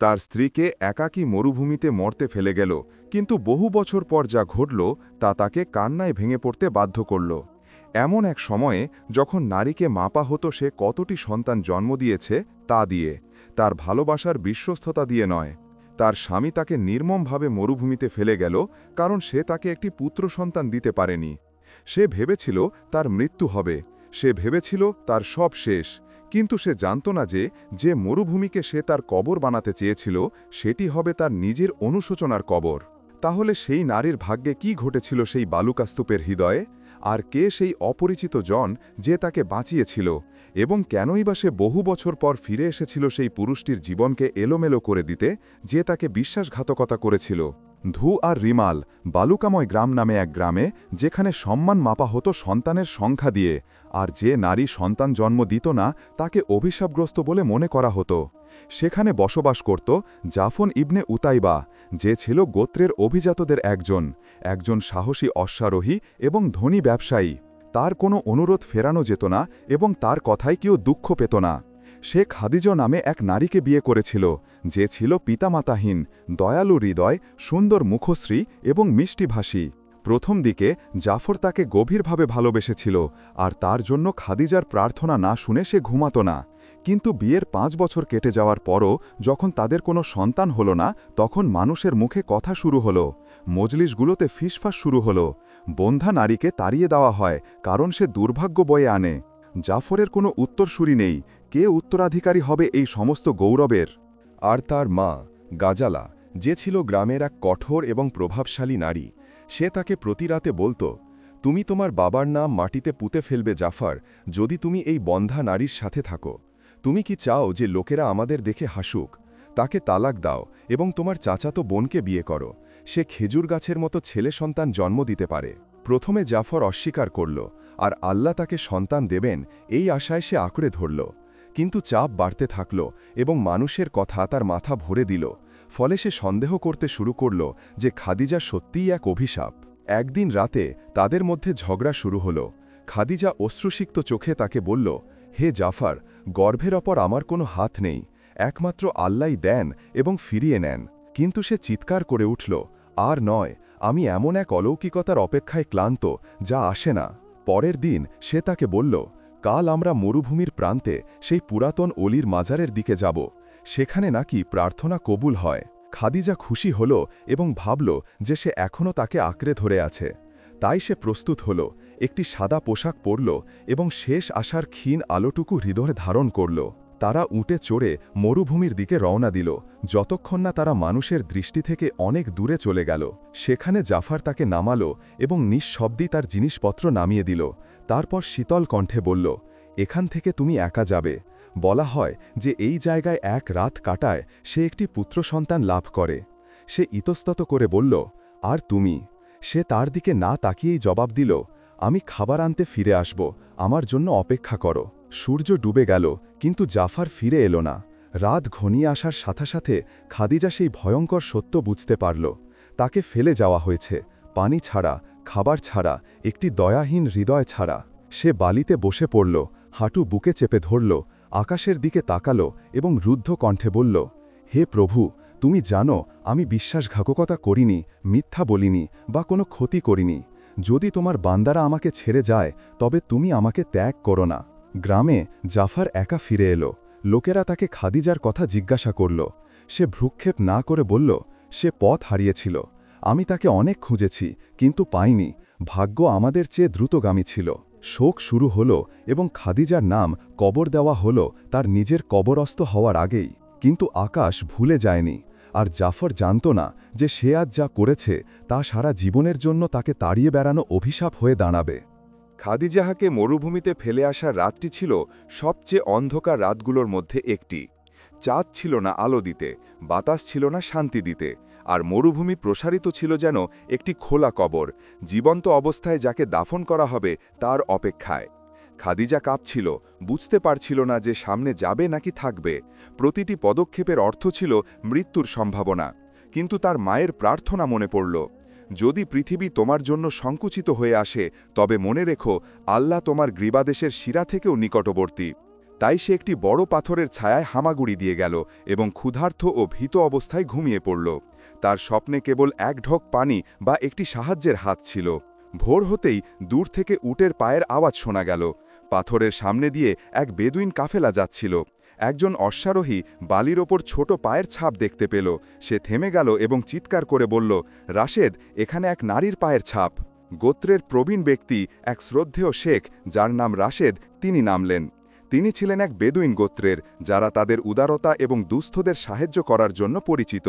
তার স্ত্রীকে একাকী মরুভূমিতে মরতে ফেলে গেল, কিন্তু বহু বছর পর যা ঘটল তা তাকে কান্নায় ভেঙে পড়তে বাধ্য করল। এমন এক সময়ে যখন নারীকে মাপা হতো সে কতটি সন্তান জন্ম দিয়েছে তা দিয়ে, তার ভালোবাসার বিশ্বস্ততা দিয়ে নয়। তার স্বামী তাকে নির্মমভাবে মরুভূমিতে ফেলে গেল, কারণ সে তাকে একটি পুত্র সন্তান দিতে পারেনি। সে ভেবেছিল তার মৃত্যু হবে, সে ভেবেছিল তার সব শেষ, কিন্তু সে জানত না যে মরুভূমিকে সে তার কবর বানাতে চেয়েছিল সেটি হবে তার নিজের অনুশোচনার কবর। তাহলে সেই নারীর ভাগ্যে কি ঘটেছিল সেই বালুকাস্তূপের হৃদয়ে? আর কে সেই অপরিচিত জন যে তাকে বাঁচিয়েছিল? এবং কেনই বা সে বহু বছর পর ফিরে এসেছিল সেই পুরুষটির জীবনকে এলোমেলো করে দিতে, যে তাকে বিশ্বাসঘাতকতা করেছিল? ধু আর রিমাল বালুকাময় গ্রাম নামে এক গ্রামে, যেখানে সম্মান মাপা হতো সন্তানের সংখ্যা দিয়ে, আর যে নারী সন্তান জন্ম দিত না তাকে অভিশাপগ্রস্ত বলে মনে করা হতো। সেখানে বসবাস করত জাফন ইবনে উতাইবা, যে ছিল গোত্রের অভিজাতদের একজন সাহসী অশ্বারোহী এবং ধনী ব্যবসায়ী। তার কোনো অনুরোধ ফেরানো যেত না এবং তার কথায় কেউ দুঃখ পেত না। সে খাদিজা নামে এক নারীকে বিয়ে করেছিল, যে ছিল পিতামাতাহীন, দয়ালু হৃদয়, সুন্দর মুখশ্রী এবং মিষ্টিভাষী। প্রথম দিকে জাফর তাকে গভীরভাবে ভালোবেসেছিল, আর তার জন্য খাদিজার প্রার্থনা না শুনে সে ঘুমাত না। কিন্তু বিয়ের 5 বছর কেটে যাওয়ার পরও যখন তাদের কোনো সন্তান হলো না, তখন মানুষের মুখে কথা শুরু হলো, মজলিসগুলোতে ফিসফাস শুরু হলো। বন্ধা নারীকে তাড়িয়ে দেওয়া হয় কারণ সে দুর্ভাগ্য বয়ে আনে। জাফরের কোনো উত্তরসূরি নেই, কে উত্তরাধিকারী হবে এই সমস্ত গৌরবের? আর তার মা গাজালা, যে ছিল গ্রামের এক কঠোর এবং প্রভাবশালী নারী, সে তাকে প্রতি রাতে বলত, তুমি তোমার বাবার নাম মাটিতে পুঁতে ফেলবে জাফর, যদি তুমি এই বন্ধা নারীর সাথে থাকো। তুমি কি চাও যে লোকেরা আমাদের দেখে হাসুক? তাকে তালাক দাও এবং তোমার চাচাতো বোনকে বিয়ে করো, সে খেজুর গাছের মতো ছেলে সন্তান জন্ম দিতে পারে। প্রথমে জাফর অস্বীকার করল, আর আল্লাহ তাকে সন্তান দেবেন এই আশায় সে আঁকড়ে ধরল। কিন্তু চাপ বাড়তে থাকল এবং মানুষের কথা তার মাথা ভরে দিল। ফলে সে সন্দেহ করতে শুরু করল যে খাদিজা সত্যিই এক অভিশাপ। একদিন রাতে তাদের মধ্যে ঝগড়া শুরু হল। খাদিজা অশ্রুসিক্ত চোখে তাকে বলল, হে জাফর, গর্ভের অপর আমার কোনো হাত নেই, একমাত্র আল্লাহই দেন এবং ফিরিয়ে নেন। কিন্তু সে চিৎকার করে উঠল, আর নয়, আমি এমন এক অলৌকিকতার অপেক্ষায় ক্লান্ত যা আসে না। পরের দিন সে তাকে বলল, কাল আমরা মরুভূমির প্রান্তে সেই পুরাতন অলির মাজারের দিকে যাব, সেখানে নাকি প্রার্থনা কবুল হয়। খাদিজা খুশি হল এবং ভাবল যে সে এখনও তাকে আঁকড়ে ধরে আছে। তাই সে প্রস্তুত হল, একটি সাদা পোশাক পরল এবং শেষ আশার ক্ষীণ আলোটুকু হৃদয়ে ধারণ করল। তারা উটে চড়ে মরুভূমির দিকে রওনা দিল, যতক্ষণ না তারা মানুষের দৃষ্টি থেকে অনেক দূরে চলে গেল। সেখানে জাফর তাকে নামালো এবং নিঃশব্দেই তার জিনিসপত্র নামিয়ে দিল। তারপর শীতল কণ্ঠে বলল, এখান থেকে তুমি একা যাবে। বলা হয় যে এই জায়গায় এক রাত কাটায় সে একটি পুত্র সন্তান লাভ করে। সে ইতস্তত করে বলল, আর তুমি? সে তার দিকে না তাকিয়েই জবাব দিল, আমি খাবার আনতে ফিরে আসব, আমার জন্য অপেক্ষা করো। সূর্য ডুবে গেল, কিন্তু জাফর ফিরে এলো না। রাত ঘনিয়ে আসার সাথে সাথে খাদিজা সেই ভয়ঙ্কর সত্য বুঝতে পারল। তাকে ফেলে যাওয়া হয়েছে, পানি ছাড়া, খাবার ছাড়া, একটি দয়াহীন হৃদয় ছাড়া। সে বালিতে বসে পড়ল, হাঁটু বুকে চেপে ধরল, আকাশের দিকে তাকালো এবং রুদ্ধ কণ্ঠে বলল, হে প্রভু, তুমি জানো আমি বিশ্বাসঘাতকতা করিনি, মিথ্যা বলিনি বা কোনো ক্ষতি করিনি। যদি তোমার বান্দারা আমাকে ছেড়ে যায় তবে তুমি আমাকে ত্যাগ করো না। গ্রামে জাফর একা ফিরে এলো। লোকেরা তাকে খাদিজার কথা জিজ্ঞাসা করল। সে ভ্রুক্ষেপ না করে বলল, সে পথ হারিয়েছিল। আমি তাকে অনেক খুঁজেছি, কিন্তু পাইনি। ভাগ্য আমাদের চেয়ে দ্রুতগামী ছিল। শোক শুরু হলো এবং খাদিজার নাম কবর দেওয়া হলো তার নিজের কবরস্থ হওয়ার আগেই। কিন্তু আকাশ ভুলে যায়নি, আর জাফর জানত না যে সে আজ যা করেছে তা সারা জীবনের জন্য তাকে তাড়িয়ে বেড়ানো অভিশাপ হয়ে দাঁড়াবে। খাদিজাহাকে মরুভূমিতে ফেলে আসা রাতটি ছিল সবচেয়ে অন্ধকার রাতগুলোর মধ্যে একটি। চাঁদ ছিল না আলো দিতে, বাতাস ছিল না শান্তি দিতে, আর মরুভূমি প্রসারিত ছিল যেন একটি খোলা কবর, জীবন্ত অবস্থায় যাকে দাফন করা হবে তার অপেক্ষায়। খাদিজা কাঁপছিল, বুঝতে পারছিল না যে সামনে যাবে নাকি থাকবে। প্রতিটি পদক্ষেপের অর্থ ছিল মৃত্যুর সম্ভাবনা। কিন্তু তার মায়ের প্রার্থনা মনে পড়ল, যদি পৃথিবী তোমার জন্য সংকুচিত হয়ে আসে তবে মনে রেখো, আল্লাহ তোমার গ্রীবাদেশের শিরা থেকেও নিকটবর্তী। তাই সে একটি বড় পাথরের ছায়ায় হামাগুড়ি দিয়ে গেল এবং ক্ষুধার্ত ও ভীত অবস্থায় ঘুমিয়ে পড়ল। তার স্বপ্নে কেবল এক ঢোক পানি বা একটি সাহায্যের হাত ছিল। ভোর হতেই দূর থেকে উটের পায়ের আওয়াজ শোনা গেল। পাথরের সামনে দিয়ে এক বেদুইন কাফেলা যাচ্ছিল। একজন অশ্বারোহী বালির ওপর ছোট পায়ের ছাপ দেখতে পেল। সে থেমে গেল এবং চিৎকার করে বলল, রাশেদ, এখানে এক নারীর পায়ের ছাপ। গোত্রের প্রবীণ ব্যক্তি, এক শ্রদ্ধেয় শেখ যার নাম রাশেদ, তিনি নামলেন। তিনি ছিলেন এক বেদুইন গোত্রের, যারা তাদের উদারতা এবং দুস্থদের সাহায্য করার জন্য পরিচিত।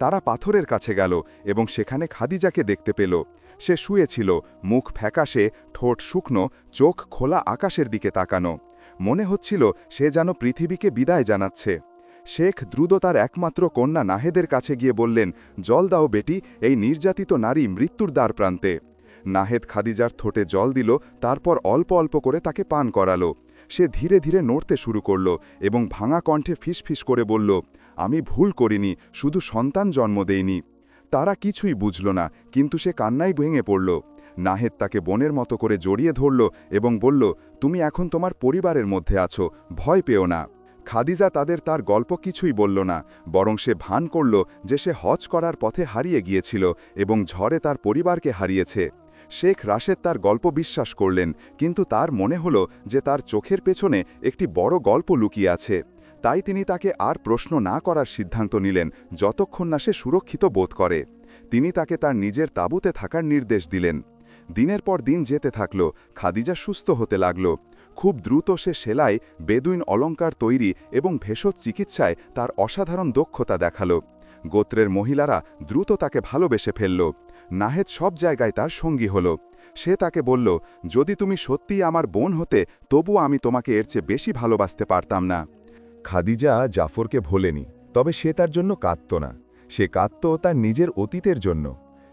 তারা পাথরের কাছে গেল এবং সেখানে খাদিজাকে দেখতে পেল। সে শুয়েছিল, মুখ ফ্যাকাশে, ঠোঁট শুকনো, চোখ খোলা আকাশের দিকে তাকানো। মনে হচ্ছিল সে যেন পৃথিবীকে বিদায় জানাচ্ছে। শেখ দ্রুত তার একমাত্র কন্যা নাহেদের কাছে গিয়ে বললেন, জল দাও বেটি, এই নির্যাতিত নারী মৃত্যুর দ্বার প্রান্তে। নাহেদ খাদিজার ঠোঁটে জল দিল, তারপর অল্প অল্প করে তাকে পান করালো। সে ধীরে ধীরে নড়তে শুরু করল এবং ভাঙা কণ্ঠে ফিসফিস করে বলল, আমি ভুল করিনি, শুধু সন্তান জন্ম দেইনি। তারা কিছুই বুঝল না, কিন্তু সে কান্নায় ভেঙে পড়ল। নাহেদ তাকে বোনের মতো করে জড়িয়ে ধরল এবং বলল, তুমি এখন তোমার পরিবারের মধ্যে আছো, ভয় পেও না। খাদিজা তার গল্প কিছুই বলল না, বরং সে ভান করল যে সে হজ করার পথে হারিয়ে গিয়েছিল এবং ঝড়ে তার পরিবারকে হারিয়েছে। শেখ রাশেদ তার গল্প বিশ্বাস করলেন, কিন্তু তার মনে হল যে তার চোখের পেছনে একটি বড় গল্প লুকিয়ে আছে। তাই তিনি তাকে আর প্রশ্ন না করার সিদ্ধান্ত নিলেন যতক্ষণ না সে সুরক্ষিত বোধ করে। তিনি তাকে তার নিজের তাঁবুতে থাকার নির্দেশ দিলেন। দিনের পর দিন যেতে থাকল, খাদিজা সুস্থ হতে লাগল। খুব দ্রুত সে সেলাই, বেদুইন অলঙ্কার তৈরি এবং ভেষজ চিকিৎসায় তার অসাধারণ দক্ষতা দেখাল। গোত্রের মহিলারা দ্রুত তাকে ভালোবেসে ফেলল। নাহেদ সব জায়গায় তার সঙ্গী হল। সে তাকে বলল, যদি তুমি সত্যিই আমার বোন হতে, তবু আমি তোমাকে এর চেয়ে বেশি ভালোবাসতে পারতাম না। খাদিজা জাফরকে ভোলেনি, তবে সে তার জন্য কাঁদত না। সে কাঁদত তার নিজের অতীতের জন্য,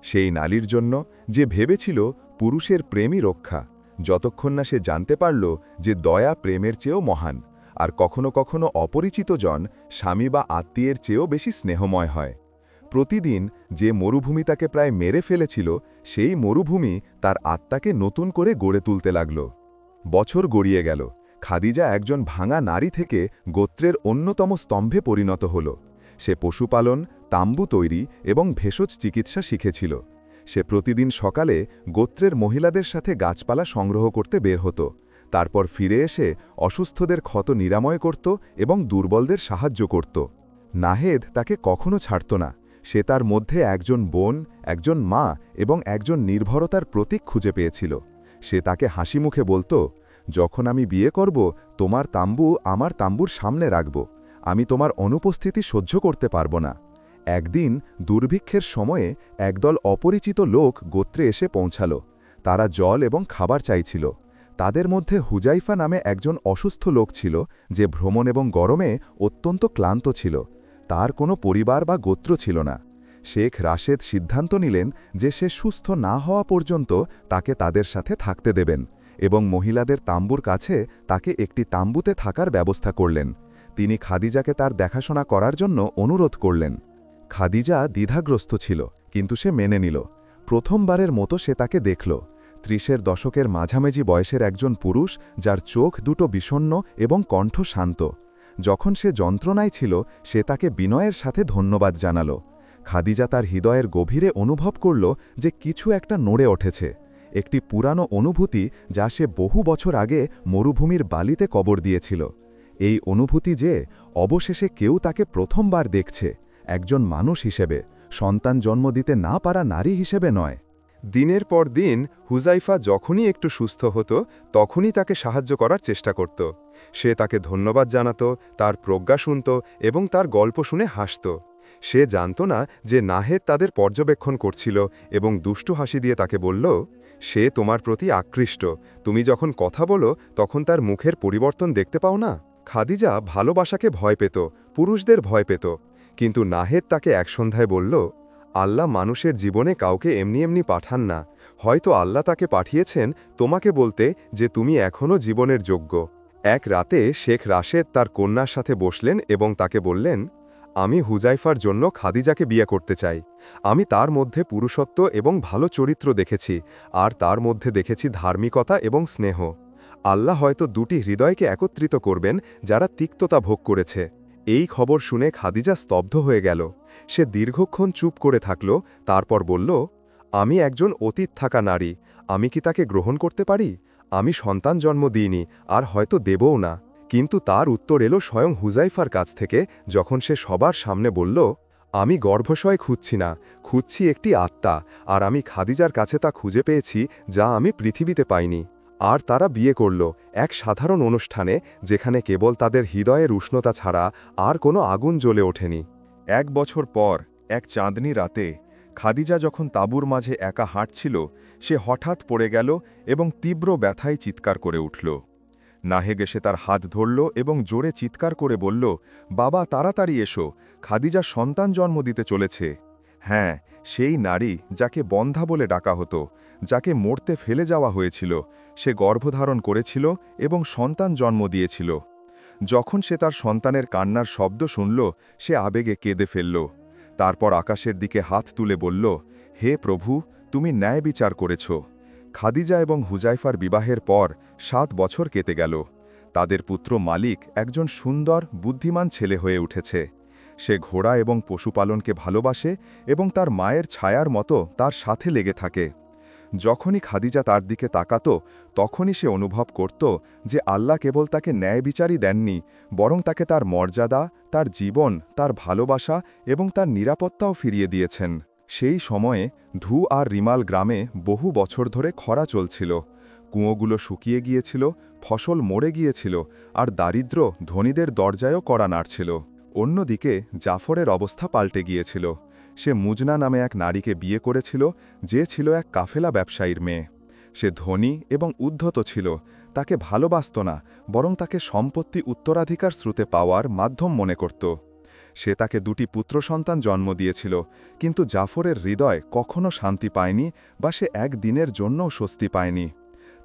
সেই নারীর জন্য যে ভেবেছিল পুরুষের প্রেমই রক্ষা, যতক্ষণ না সে জানতে পারল যে দয়া প্রেমের চেয়েও মহান, আর কখনো কখনো অপরিচিত জন স্বামী বা আত্মীয়ের চেয়েও বেশি স্নেহময় হয়। প্রতিদিন যে মরুভূমি তাকে প্রায় মেরে ফেলেছিল, সেই মরুভূমি তার আত্মাকে নতুন করে গড়ে তুলতে লাগল। বছর গড়িয়ে গেল। খাদিজা একজন ভাঙা নারী থেকে গোত্রের অন্যতম স্তম্ভে পরিণত হল। সে পশুপালন, তাম্বু তৈরি এবং ভেষজ চিকিৎসা শিখেছিল। সে প্রতিদিন সকালে গোত্রের মহিলাদের সাথে গাছপালা সংগ্রহ করতে বের হতো। তারপর ফিরে এসে অসুস্থদের ক্ষত নিরাময় করত এবং দুর্বলদের সাহায্য করত। নাহেদ তাকে কখনো ছাড়ত না। সে তার মধ্যে একজন বোন, একজন মা এবং একজন নির্ভরতার প্রতীক খুঁজে পেয়েছিল। সে তাকে হাসি মুখে বলত, যখন আমি বিয়ে করব, তোমার তাম্বু আমার তাম্বুর সামনে রাখব। আমি তোমার অনুপস্থিতি সহ্য করতে পারব না। একদিন দুর্ভিক্ষের সময়ে একদল অপরিচিত লোক গোত্রে এসে পৌঁছাল। তারা জল এবং খাবার চাইছিল। তাদের মধ্যে হুজাইফা নামে একজন অসুস্থ লোক ছিল, যে ভ্রমণ এবং গরমে অত্যন্ত ক্লান্ত ছিল। তার কোনো পরিবার বা গোত্র ছিল না। শেখ রাশেদ সিদ্ধান্ত নিলেন যে সে সুস্থ না হওয়া পর্যন্ত তাকে তাদের সাথে থাকতে দেবেন এবং মহিলাদের তাম্বুর কাছে তাকে একটি তাম্বুতে থাকার ব্যবস্থা করলেন। তিনি খাদিজাকে তার দেখাশোনা করার জন্য অনুরোধ করলেন। খাদিজা দ্বিধাগ্রস্ত ছিল, কিন্তু সে মেনে নিল। প্রথমবারের মতো সে তাকে দেখল। ৩০-এর দশকের মাঝামাঝি বয়সের একজন পুরুষ, যার চোখ দুটো বিষণ্ণ এবং কণ্ঠ শান্ত। যখন সে যন্ত্রণায় ছিল, সে তাকে বিনয়ের সাথে ধন্যবাদ জানাল। খাদিজা তার হৃদয়ের গভীরে অনুভব করল যে কিছু একটা নড়ে উঠেছে, একটি পুরানো অনুভূতি যা সে বহু বছর আগে মরুভূমির বালিতে কবর দিয়েছিল। এই অনুভূতি যে অবশেষে কেউ তাকে প্রথমবার দেখছে, একজন মানুষ হিসেবে, সন্তান জন্ম দিতে না পারা নারী হিসেবে নয়। দিনের পর দিন হুজাইফা যখনই একটু সুস্থ হতো, তখনই তাকে সাহায্য করার চেষ্টা করত। সে তাকে ধন্যবাদ জানাত, তার প্রজ্ঞা শুনত এবং তার গল্প শুনে হাসত। সে জানত না যে নাহেদ তাদের পর্যবেক্ষণ করছিল এবং দুষ্টু হাসি দিয়ে তাকে বলল, সে তোমার প্রতি আকৃষ্ট। তুমি যখন কথা বলো, তখন তার মুখের পরিবর্তন দেখতে পাও না। খাদিজা ভালোবাসাকে ভয় পেত, পুরুষদের ভয় পেত, কিন্তু নাহেদ তাকে এক সন্ধ্যায় বলল, আল্লাহ মানুষের জীবনে কাউকে এমনি এমনি পাঠান না। হয়তো আল্লাহ তাকে পাঠিয়েছেন তোমাকে বলতে যে তুমি এখনও জীবনের যোগ্য। এক রাতে শেখ রাশেদ তার কন্যার সাথে বসলেন এবং তাকে বললেন, আমি হুজাইফার জন্য খাদিজাকে বিয়ে করতে চাই। আমি তার মধ্যে পুরুষত্ব এবং ভালো চরিত্র দেখেছি, আর তার মধ্যে দেখেছি ধার্মিকতা এবং স্নেহ। আল্লাহ হয়তো দুটি হৃদয়কে একত্রিত করবেন যারা তিক্ততা ভোগ করেছে। এই খবর শুনে খাদিজা স্তব্ধ হয়ে গেল। সে দীর্ঘক্ষণ চুপ করে থাকল, তারপর বলল, আমি একজন অতীত থাকা নারী, আমি কি তাকে গ্রহণ করতে পারি? আমি সন্তান জন্ম দিইনি, আর হয়তো দেবও না। কিন্তু তার উত্তর এলো স্বয়ং হুজাইফার কাছ থেকে, যখন সে সবার সামনে বলল, আমি গর্ভশয় খুঁজছি না, খুঁজছি একটি আত্মা, আর আমি খাদিজার কাছে তা খুঁজে পেয়েছি যা আমি পৃথিবীতে পাইনি। আর তারা বিয়ে করল এক সাধারণ অনুষ্ঠানে, যেখানে কেবল তাদের হৃদয়ের উষ্ণতা ছাড়া আর কোনো আগুন জ্বলে ওঠেনি। 1 বছর পর এক চাঁদনি রাতে খাদিজা যখন তাঁবুর মাঝে একা হাঁটছিল, সে হঠাৎ পড়ে গেল এবং তীব্র ব্যথায় চিৎকার করে উঠল। নাহেগ এসে তার হাত ধরল এবং জোরে চিৎকার করে বলল, বাবা, তাড়াতাড়ি এসো, খাদিজা সন্তান জন্ম দিতে চলেছে। হ্যাঁ, সেই নারী যাকে বন্ধা বলে ডাকা হতো, যাকে মরতে ফেলে যাওয়া হয়েছিল, সে গর্ভধারণ করেছিল এবং সন্তান জন্ম দিয়েছিল। যখন সে তার সন্তানের কান্নার শব্দ শুনল, সে আবেগে কেঁদে ফেলল। তারপর আকাশের দিকে হাত তুলে বলল, হে প্রভু, তুমি ন্যায় বিচার করেছ। খাদিজা এবং হুজাইফার বিবাহের পর 7 বছর কেটে গেল। তাদের পুত্র মালিক একজন সুন্দর, বুদ্ধিমান ছেলে হয়ে উঠেছে। সে ঘোড়া এবং পশুপালনকে ভালোবাসে এবং তার মায়ের ছায়ার মতো তার সাথে লেগে থাকে। যখনই খাদিজা তার দিকে তাকাত, তখনই সে অনুভব করত যে আল্লাহ কেবল তাকে ন্যায় বিচারই দেননি, বরং তাকে তার মর্যাদা, তার জীবন, তার ভালোবাসা এবং তার নিরাপত্তাও ফিরিয়ে দিয়েছেন। সেই সময়ে ধু আর রিমাল গ্রামে বহু বছর ধরে খরা চলছিল। কুয়োগুলো শুকিয়ে গিয়েছিল, ফসল মরে গিয়েছিল, আর দারিদ্র্য ধনীদের দরজায়ও কড়া নাড়ছিল। অন্যদিকে জাফরের অবস্থা পাল্টে গিয়েছিল। সে মুজনা নামে এক নারীকে বিয়ে করেছিল, যে ছিল এক কাফেলা ব্যবসায়ীর মেয়ে। সে ধনী এবং উদ্ধত ছিল, তাকে ভালোবাসত না, বরং তাকে সম্পত্তি উত্তরাধিকার স্রোতে পাওয়ার মাধ্যম মনে করত। সে তাকে 2টি পুত্র সন্তান জন্ম দিয়েছিল, কিন্তু জাফরের হৃদয় কখনো শান্তি পায়নি, বা সে এক দিনের জন্যও স্বস্তি পায়নি।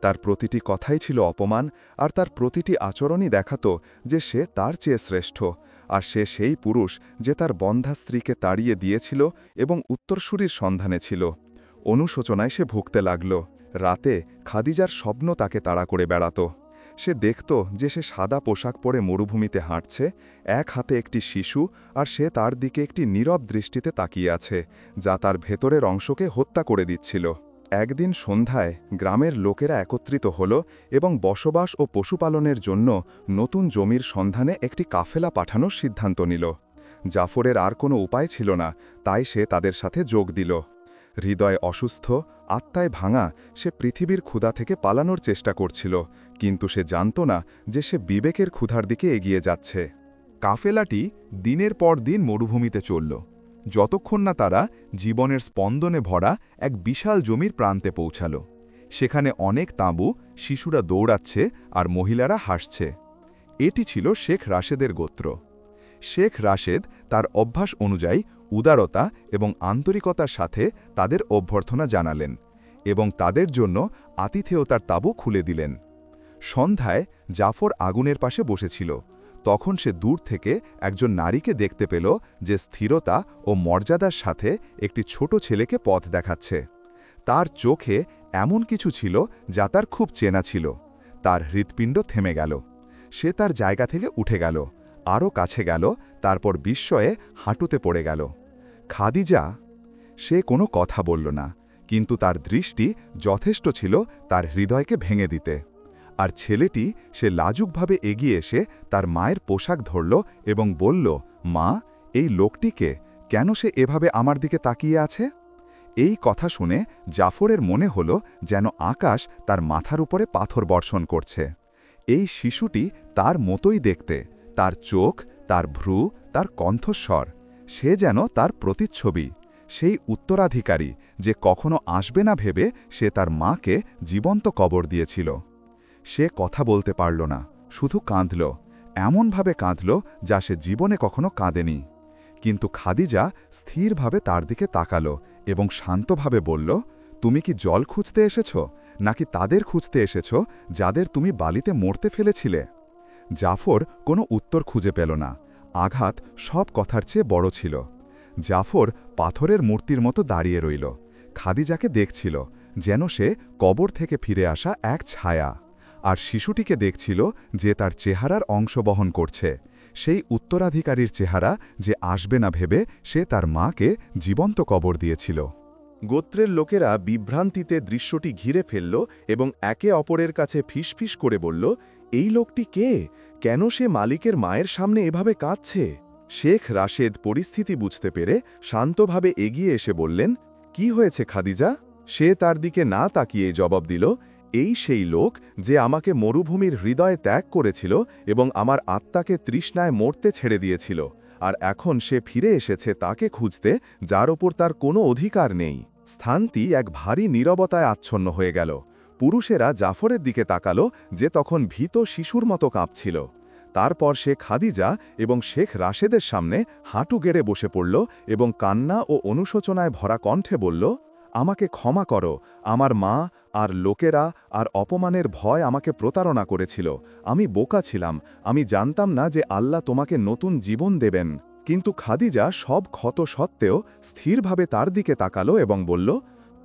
তার প্রতিটি কথাই ছিল অপমান, আর তার প্রতিটি আচরণই দেখাত যে সে তার চেয়ে শ্রেষ্ঠ, আর সে সেই পুরুষ যে তার বন্ধা স্ত্রীকে তাড়িয়ে দিয়েছিল এবং উত্তরসূরির সন্ধানে ছিল। অনুশোচনায় সে ভুগতে লাগল। রাতে খাদিজার স্বপ্ন তাকে তাড়া করে বেড়াত। সে দেখত যে সে সাদা পোশাক পরে মরুভূমিতে হাঁটছে, এক হাতে একটি শিশু, আর সে তার দিকে একটি নীরব দৃষ্টিতে তাকিয়ে আছে, যা তার ভেতরের অংশকে হত্যা করে দিচ্ছিল। একদিন সন্ধ্যায় গ্রামের লোকেরা একত্রিত হল এবং বসবাস ও পশুপালনের জন্য নতুন জমির সন্ধানে একটি কাফেলা পাঠানোর সিদ্ধান্ত নিল। জাফরের আর কোনো উপায় ছিল না, তাই সে তাদের সাথে যোগ দিল। হৃদয় অসুস্থ, আত্মায় ভাঙা, সে পৃথিবীর ক্ষুধা থেকে পালানোর চেষ্টা করছিল, কিন্তু সে জানত না যে সে বিবেকের ক্ষুধার দিকে এগিয়ে যাচ্ছে। কাফেলাটি দিনের পর দিন মরুভূমিতে চলল, যতক্ষণ না তারা জীবনের স্পন্দনে ভরা এক বিশাল জমির প্রান্তে পৌঁছাল। সেখানে অনেক তাঁবু, শিশুরা দৌড়াচ্ছে আর মহিলারা হাসছে। এটি ছিল শেখ রাশেদের গোত্র। শেখ রাশেদ তার অভ্যাস অনুযায়ী উদারতা এবং আন্তরিকতার সাথে তাদের অভ্যর্থনা জানালেন এবং তাদের জন্য আতিথেয়তার তাঁবু খুলে দিলেন। সন্ধ্যায় জাফর আগুনের পাশে বসেছিল। তখন সে দূর থেকে একজন নারীকে দেখতে পেল, যে স্থিরতা ও মর্যাদার সাথে একটি ছোট ছেলেকে পথ দেখাচ্ছে। তার চোখে এমন কিছু ছিল যা তার খুব চেনা ছিল। তার হৃৎপিণ্ড থেমে গেল। সে তার জায়গা থেকে উঠে গেল, আরও কাছে গেল, তারপর বিস্ময়ে হাঁটুতে পড়ে গেল। খাদিজা! সে কোনো কথা বলল না, কিন্তু তার দৃষ্টি যথেষ্ট ছিল তার হৃদয়কে ভেঙে দিতে। আর ছেলেটি সে লাজুকভাবে এগিয়ে এসে তার মায়ের পোশাক ধরল এবং বলল, মা, এই লোকটিকে, কেন সে এভাবে আমার দিকে তাকিয়ে আছে? এই কথা শুনে জাফরের মনে হল যেন আকাশ তার মাথার উপরে পাথর বর্ষণ করছে। এই শিশুটি তার মতোই দেখতে, তার চোখ, তার ভ্রু, তার কণ্ঠস্বর, সে যেন তার প্রতিচ্ছবি, সেই উত্তরাধিকারী যে কখনো আসবে না ভেবে সে তার মাকে জীবন্ত কবর দিয়েছিল। সে কথা বলতে পারল না, শুধু কাঁদল, এমনভাবে কাঁদল যা সে জীবনে কখনো কাঁদেনি। কিন্তু খাদিজা স্থিরভাবে তার দিকে তাকাল এবং শান্তভাবে বলল, তুমি কি জল খুঁজতে এসেছ, নাকি তাদের খুঁজতে এসেছ যাদের তুমি বালিতে মরতে ফেলেছিলে? জাফর কোনো উত্তর খুঁজে পেল না। আঘাত সব কথার চেয়ে বড় ছিল। জাফর পাথরের মূর্তির মতো দাঁড়িয়ে রইল, খাদিজাকে দেখছিল, যেন সে কবর থেকে ফিরে আসা এক ছায়া। আর শিশুটিকে দেখছিল যে তার চেহারার অংশ বহন করছে, সেই উত্তরাধিকারীর চেহারা যে আসবে না ভেবে সে তার মাকে জীবন্ত কবর দিয়েছিল। গোত্রের লোকেরা বিভ্রান্তিতে দৃশ্যটি ঘিরে ফেলল এবং একে অপরের কাছে ফিসফিস করে বলল, এই লোকটি কে? কেন সে মালিকের মায়ের সামনে এভাবে কাঁদছে? শেখ রাশেদ পরিস্থিতি বুঝতে পেরে শান্তভাবে এগিয়ে এসে বললেন, কি হয়েছে খাদিজা? সে তার দিকে না তাকিয়ে জবাব দিল, এই সেই লোক যে আমাকে মরুভূমির হৃদয়ে ত্যাগ করেছিল এবং আমার আত্মাকে তৃষ্ণায় মরতে ছেড়ে দিয়েছিল, আর এখন সে ফিরে এসেছে তাকে খুঁজতে যার ওপর তার কোনো অধিকার নেই। স্থানটি এক ভারী নীরবতায় আচ্ছন্ন হয়ে গেল। পুরুষেরা জাফরের দিকে তাকালো, যে তখন ভীত শিশুর মতো কাঁপছিল। তারপর সে খাদিজা এবং শেখ রাশেদের সামনে হাঁটু গেড়ে বসে পড়ল এবং কান্না ও অনুশোচনায় ভরা কণ্ঠে বলল, আমাকে ক্ষমা করো, আমার মা আর লোকেরা আর অপমানের ভয় আমাকে প্রতারণা করেছিল। আমি বোকা ছিলাম, আমি জানতাম না যে আল্লাহ তোমাকে নতুন জীবন দেবেন। কিন্তু খাদিজা সব ক্ষত সত্ত্বেও স্থিরভাবে তার দিকে তাকালো এবং বলল,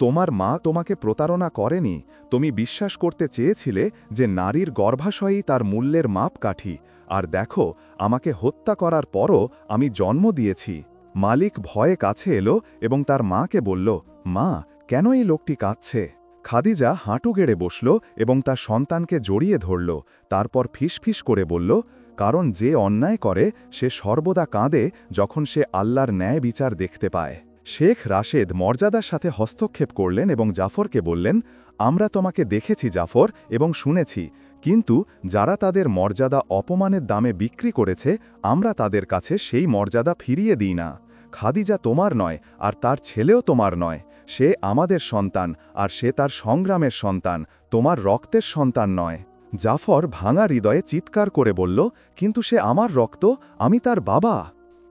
তোমার মা তোমাকে প্রতারণা করেনি। তুমি বিশ্বাস করতে চেয়েছিলে যে নারীর গর্ভাশয়ই তার মূল্যের মাপকাঠি, আর দেখো, আমাকে হত্যা করার পরও আমি জন্ম দিয়েছি। মালিক ভয়ে কাছে এলো এবং তার মাকে বলল, মা, কেন এই লোকটি কাঁদছে? খাদিজা হাঁটু গেড়ে বসল এবং তার সন্তানকে জড়িয়ে ধরল। তারপর ফিসফিস করে বলল, কারণ যে অন্যায় করে সে সর্বদা কাঁদে যখন সে আল্লাহর ন্যায় বিচার দেখতে পায়। শেখ রাশেদ মর্যাদার সাথে হস্তক্ষেপ করলেন এবং জাফরকে বললেন, আমরা তোমাকে দেখেছি জাফর এবং শুনেছি, কিন্তু যারা তাদের মর্যাদা অপমানের দামে বিক্রি করেছে আমরা তাদের কাছে সেই মর্যাদা ফিরিয়ে দিই না। খাদিজা তোমার নয়, আর তার ছেলেও তোমার নয়। সে আমাদের সন্তান, আর সে তার সংগ্রামের সন্তান, তোমার রক্তের সন্তান নয়। জাফর ভাঙা হৃদয়ে চিৎকার করে বলল, কিন্তু সে আমার রক্ত, আমি তার বাবা।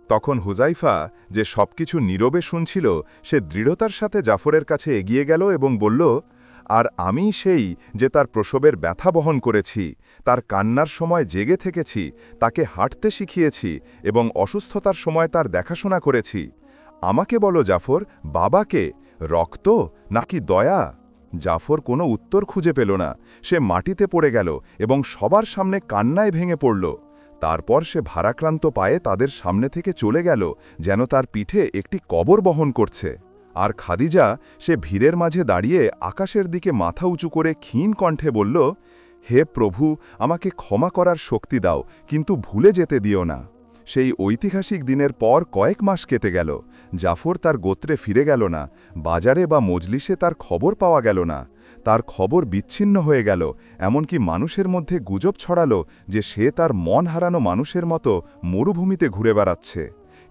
তখন হুজাইফা, যে সবকিছু নীরবে শুনছিল, সে দৃঢ়তার সাথে জাফরের কাছে এগিয়ে গেল এবং বলল, আর আমি সেই যে তার প্রসবের ব্যথা বহন করেছি, তার কান্নার সময় জেগে থেকেছি, তাকে হাঁটতে শিখিয়েছি এবং অসুস্থতার সময় তার দেখাশোনা করেছি। আমাকে বলো জাফর, বাবাকে, রক্ত নাকি দয়া? জাফর কোনো উত্তর খুঁজে পেল না। সে মাটিতে পড়ে গেল এবং সবার সামনে কান্নায় ভেঙে পড়ল। তারপর সে ভারাক্রান্ত পায়ে তাদের সামনে থেকে চলে গেল, যেন তার পিঠে একটি কবর বহন করছে। আর খাদিজা, সে ভিড়ের মাঝে দাঁড়িয়ে আকাশের দিকে মাথা উঁচু করে ক্ষীণ কণ্ঠে বলল, হে প্রভু, আমাকে ক্ষমা করার শক্তি দাও, কিন্তু ভুলে যেতে দিও না। সেই ঐতিহাসিক দিনের পর কয়েক মাস কেটে গেল। জাফর তার গোত্রে ফিরে গেল না, বাজারে বা মজলিসে তার খবর পাওয়া গেল না। তার খবর বিচ্ছিন্ন হয়ে গেল, এমনকি মানুষের মধ্যে গুজব ছড়ালো যে সে তার মন হারানো মানুষের মতো মরুভূমিতে ঘুরে বেড়াচ্ছে।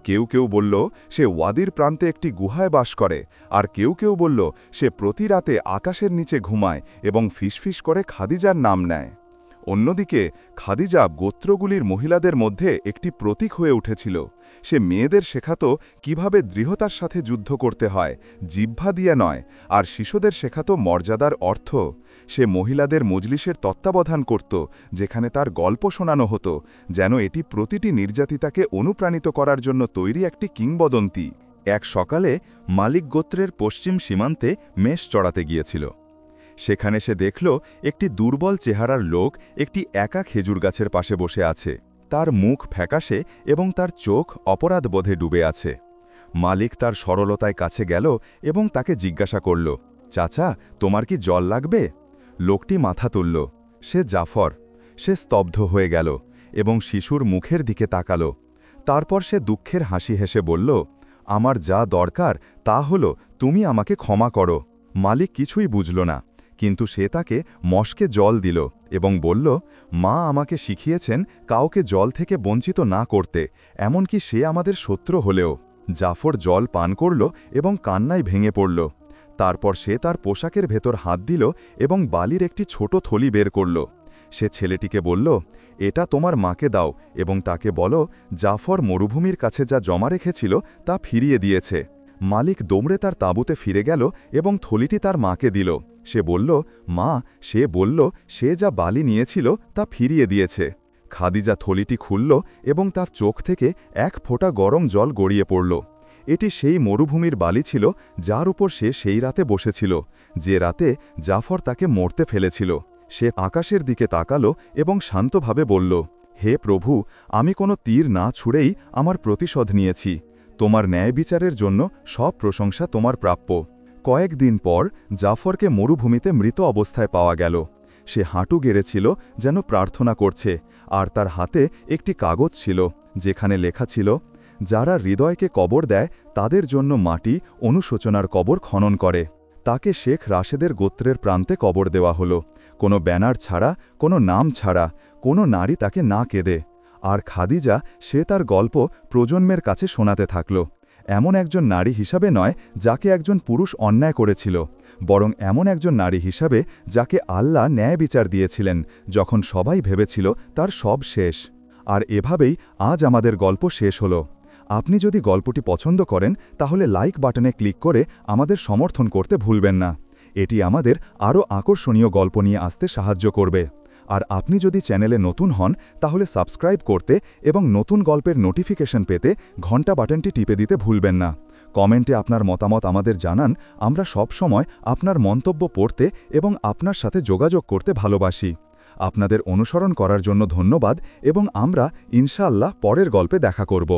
কেউ কেউ বলল সে ওয়াদির প্রান্তে একটি গুহায় বাস করে, আর কেউ কেউ বলল সে প্রতি রাতে আকাশের নিচে ঘুমায় এবং ফিসফিস করে খাদিজার নাম নেয়। অন্যদিকে খাদিজা গোত্রগুলির মহিলাদের মধ্যে একটি প্রতীক হয়ে উঠেছিল। সে মেয়েদের শেখাত কিভাবে দৃঢ়তার সাথে যুদ্ধ করতে হয়, জিহ্বা দিয়ে নয়, আর শিশুদের শেখাত মর্যাদার অর্থ। সে মহিলাদের মজলিসের তত্ত্বাবধান করত, যেখানে তার গল্প শোনানো হতো, যেন এটি প্রতিটি নির্যাতিতাকে অনুপ্রাণিত করার জন্য তৈরি একটি কিংবদন্তি। এক সকালে মালিক গোত্রের পশ্চিম সীমান্তে মেষ চড়াতে গিয়েছিল। সেখানে সে দেখল একটি দুর্বল চেহারার লোক একটি একা খেজুর গাছের পাশে বসে আছে। তার মুখ ফ্যাকাশে এবং তার চোখ অপরাধবোধে ডুবে আছে। মালিক তার সরলতায় কাছে গেল এবং তাকে জিজ্ঞাসা করল, চাচা, তোমার কি জল লাগবে? লোকটি মাথা তুলল। সে জাফর। সে স্তব্ধ হয়ে গেল এবং শিশুর মুখের দিকে তাকাল। তারপর সে দুঃখের হাসি হেসে বলল, আমার যা দরকার তা হল তুমি আমাকে ক্ষমা করো। মালিক কিছুই বুঝল না, কিন্তু সে তাকে মশকে জল দিল এবং বলল, মা আমাকে শিখিয়েছেন কাউকে জল থেকে বঞ্চিত না করতে, এমনকি সে আমাদের শত্রু হলেও। জাফর জল পান করল এবং কান্নায় ভেঙে পড়ল। তারপর সে তার পোশাকের ভেতর হাত দিল এবং বালির একটি ছোট থলি বের করল। সে ছেলেটিকে বলল, এটা তোমার মাকে দাও এবং তাকে বলো জাফর মরুভূমির কাছে যা জমা রেখেছিল তা ফিরিয়ে দিয়েছে। মালিক দৌড়ে তার তাঁবুতে ফিরে গেল এবং থলিটি তার মাকে দিল। সে বলল, মা, সে বলল সে যা বালি নিয়েছিল তা ফিরিয়ে দিয়েছে। খাদিজা থলিটি খুলল এবং তার চোখ থেকে এক ফোঁটা গরম জল গড়িয়ে পড়ল। এটি সেই মরুভূমির বালি ছিল যার উপর সে সেই রাতে বসেছিল, যে রাতে জাফর তাকে মরতে ফেলেছিল। সে আকাশের দিকে তাকালো এবং শান্তভাবে বলল, হে প্রভু, আমি কোনো তীর না ছুঁড়েই আমার প্রতিশোধ নিয়েছি। তোমার ন্যায় বিচারের জন্য সব প্রশংসা তোমার প্রাপ্য। কয়েকদিন পর জাফরকে মরুভূমিতে মৃত অবস্থায় পাওয়া গেল। সে হাঁটু গেড়েছিল যেন প্রার্থনা করছে, আর তার হাতে একটি কাগজ ছিল যেখানে লেখা ছিল, যারা হৃদয়কে কবর দেয় তাদের জন্য মাটি অনুশোচনার কবর খনন করে। তাকে শেখ রাশেদের গোত্রের প্রান্তে কবর দেওয়া হলো, কোনো ব্যানার ছাড়া, কোনো নাম ছাড়া, কোনো নারী তাকে না কেঁদে। আর খাদিজা, সে তার গল্প প্রজন্মের কাছে শোনাতে থাকল, এমন একজন নারী হিসাবে নয় যাকে একজন পুরুষ অন্যায় করেছিল, বরং এমন একজন নারী হিসাবে যাকে আল্লাহ ন্যায় বিচার দিয়েছিলেন যখন সবাই ভেবেছিল তার সব শেষ। আর এভাবেই আজ আমাদের গল্প শেষ হলো। আপনি যদি গল্পটি পছন্দ করেন তাহলে লাইক বাটনে ক্লিক করে আমাদের সমর্থন করতে ভুলবেন না। এটি আমাদের আরও আকর্ষণীয় গল্প নিয়ে আসতে সাহায্য করবে। আর আপনি যদি চ্যানেলে নতুন হন তাহলে সাবস্ক্রাইব করতে এবং নতুন গল্পের নোটিফিকেশন পেতে ঘন্টা বাটনটি টিপে দিতে ভুলবেন না। কমেন্টে আপনার মতামত আমাদের জানান, আমরা সব সময় আপনার মন্তব্য পড়তে এবং আপনার সাথে যোগাযোগ করতে ভালোবাসি। আপনাদের অনুসরণ করার জন্য ধন্যবাদ এবং আমরা ইনশাআল্লাহ পরের গল্পে দেখা করব।